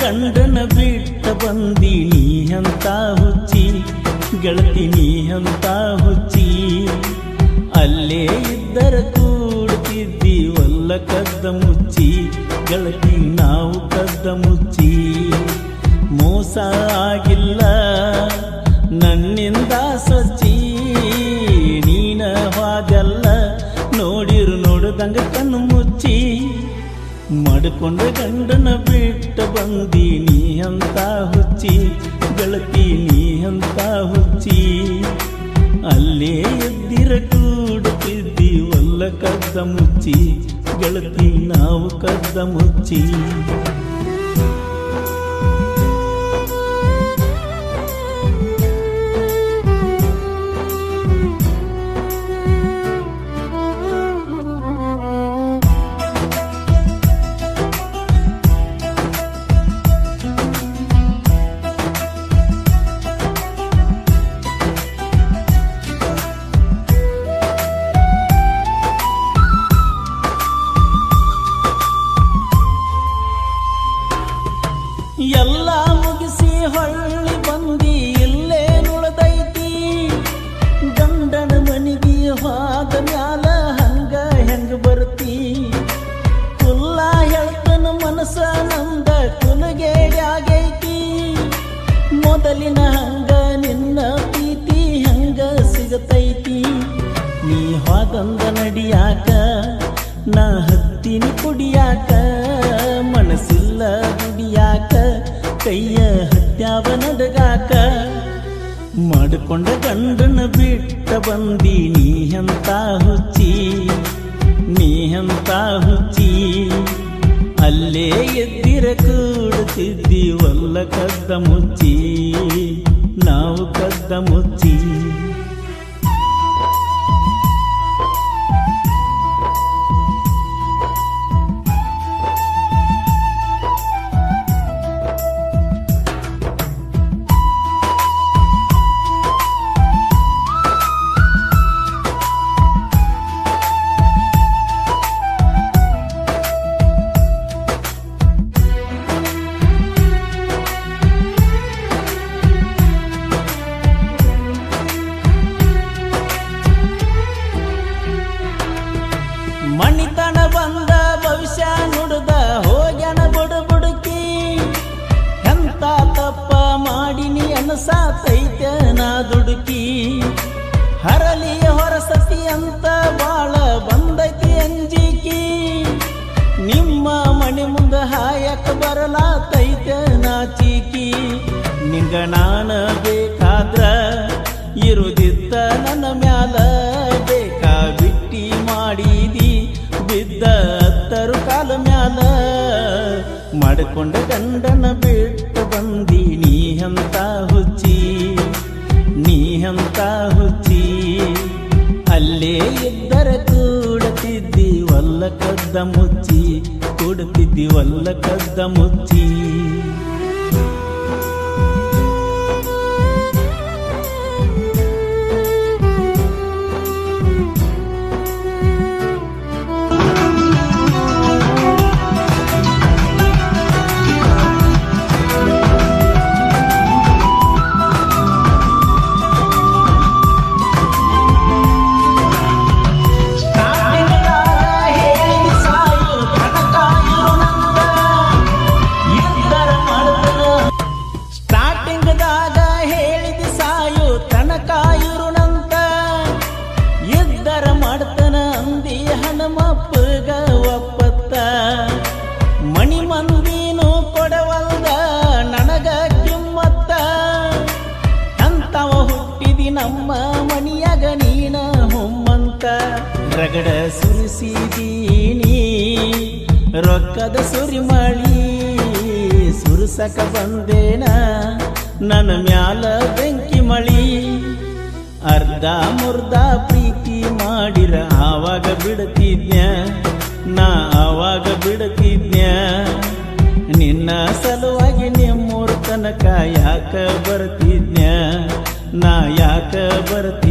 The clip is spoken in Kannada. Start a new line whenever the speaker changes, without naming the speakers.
ಗಂಡನ ಬಿಟ್ಟ ಬಂದಿ ನೀ ಅಂತ ಹುಚ್ಚಿ ಗೆಳತಿ ನೀ ಅಂತ ಹುಚ್ಚಿ ಅಲ್ಲೇ ಇದ್ದರ ಕೂಡುತ್ತಿದ್ದಿ ಒಲ್ಲ ಕದ್ದ ಮುಚ್ಚಿ ಗೆಳತಿ ನಾವು ಕದ್ದ ಮುಚ್ಚಿ ಮೋಸ ಆಗಿಲ್ಲ ನನ್ನಿಂದ ಸ್ವಚ್ಛಿ ನೀನ ಹಾದಲ್ಲ ನೋಡಿರು ನೋಡದಂಗ ಕಣ್ಣು ಮುಚ್ಚಿ ಮಾಡಿಕೊಂಡ ಗಂಡನ ಬಿಟ್ಟ ಬಂದಿ ನೀ ಅಂತ ಹುಚ್ಚಿ ಗೆಳತಿ ನೀ ಅಂತ ಹುಚ್ಚಿ ಅಲ್ಲೇ ಎದ್ದಿರ ಕೂಡುತ್ತಿದ್ದಿ ಒಲ್ಲ ಕದ್ದ ಮುಚ್ಚಿ ಗೆಳತಿ ನಾವು ಕದ್ದ ಮುಚ್ಚಿ ಎಲ್ಲ ಮುಗಿಸಿ ಹೊಳ್ಳಿ ಬಂದಿ ಇಲ್ಲೇ ನುಳದೈತಿ ಗಂಡನ ಮನಿಗೆ ಹೋದ ಮ್ಯಾಲ ಹಂಗ ಹೆಂಗ ಬರ್ತಿ ಕುಲ್ಲ ಹೇಳ್ತನ ಮನಸ್ಸ ನಂದ ಕುಲಗೇಡಾಗೈತಿ ಮೊದಲಿನ ಹಂಗ ನಿನ್ನ ಪ್ರೀತಿ ಹಂಗ ಸಿಗತೈತಿ ನೀ ಹೋದಂದ ನಡಿಯಾಕ ನಾ ಹತ್ತಿನಿ ಕುಡಿಯಾಕ ಮನಸ್ಸಿಲ್ಲ ದುಡಿಯಾಕ ಕೈಯ ಹತ್ಯಾವ ನಡಗಾಕ ಮಾಡಿಕೊಂಡ ಗಂಡನ ಬಿಟ್ಟ ಬಂದಿ ನೀ ಅಂತ ಹುಚ್ಚಿ ನೀ ಅಂತ ಹುಚ್ಚಿ ಅಲ್ಲೇ ಎದ್ದಿರ ಕೂಡುತ್ತಿದ್ದಿ ಒಲ್ಲ ಕದ್ದ ಮುಚ್ಚಿ ನಾವು ಕದ್ದ ಮುಚ್ಚಿ ಮಣಿತನ ಬಂದ ಭವಿಷ್ಯ ನುಡ್ದ ಹೋಗ್ಯನ ಬುಡುಕಿ ಎಂತ ತಪ್ಪ ಮಾಡಿನಿ ಅನಸಾತೈತೆ ನಾ ದುಡುಕಿ ಹರಲಿ ಹೊರಸತಿ ಅಂತ ಬಾಳ ಬಂದೈತಿ ಅಂಜಿಕಿ ನಿಮ್ಮ ಮಣಿ ಮುಂದ ಹಾಯಕ ಬರಲಾತೈತೆ ನಾಚಿಕಿ ನಿಂಗ ನಾನ ಬೇಕಾದ್ರ ಇರುದಿತ್ತ ನನ್ನ ಮ್ಯಾಲ ಬೇಕಾ ಬಿಟ್ಟಿ ಮಾಡಿದಿ ಬಿದ್ದ ಹತ್ತರು ಕಾಲ ಮ್ಯಾಲ ಮಾಡಿಕೊಂಡ ಗಂಡನ ಬಿಟ್ಟ ಬಂದಿ ನೀ ಅಂತ ಹುಚ್ಚಿ ನೀ ಅಂತ ಹುಚ್ಚಿ ಅಲ್ಲೇ ಇದ್ದರ ಕೂಡುತ್ತಿದ್ದಿ ಒಲ್ಲ ಕದ್ದ ಮುಚ್ಚಿ ಕೂಡುತ್ತಿದ್ದಿ ಒಲ್ಲ ಕದ್ದ ಮುಚ್ಚಿ ಹಣಮಪ್ಪಗ ಒಪ್ಪತ್ತ ಮಣಿ ಮಂದಿನೂ ಕೊಡವಲ್ದ ನನಗ ಕಿಮ್ಮತ್ತ ಅಂತವ ಹುಟ್ಟಿದಿ ನಮ್ಮ ಮಣಿಯಾಗ ನೀನ ಹುಮ್ಮಂತ ರಗಡ ಸುರಿಸಿದೀನಿ ರೊಕ್ಕದ ಸುರಿಮಳಿ ಸುರಿಸಕ ಬಂದೇನ ನನ್ನ ಮ್ಯಾಲ ಬೆಂಕಿ ಮಳಿ ಅರ್ಧ ಮುರ್ಧ ಪ್ರೀತಿ ಮಾಡಿರ ಆವಾಗ ಬಿಡ್ತಿದ್ನ್ಯ ನಾ ಆವಾಗ ಬಿಡ್ತಿದ್ನ್ಯ ನಿನ್ನ ಸಲುವಾಗಿ ನಿಮ್ಮೂರ ತನಕ ಯಾಕ ಬರ್ತಿದ್ನ್ಯ ನಾ ಯಾಕ ಬರ್ತಿದ್ನ್ಯ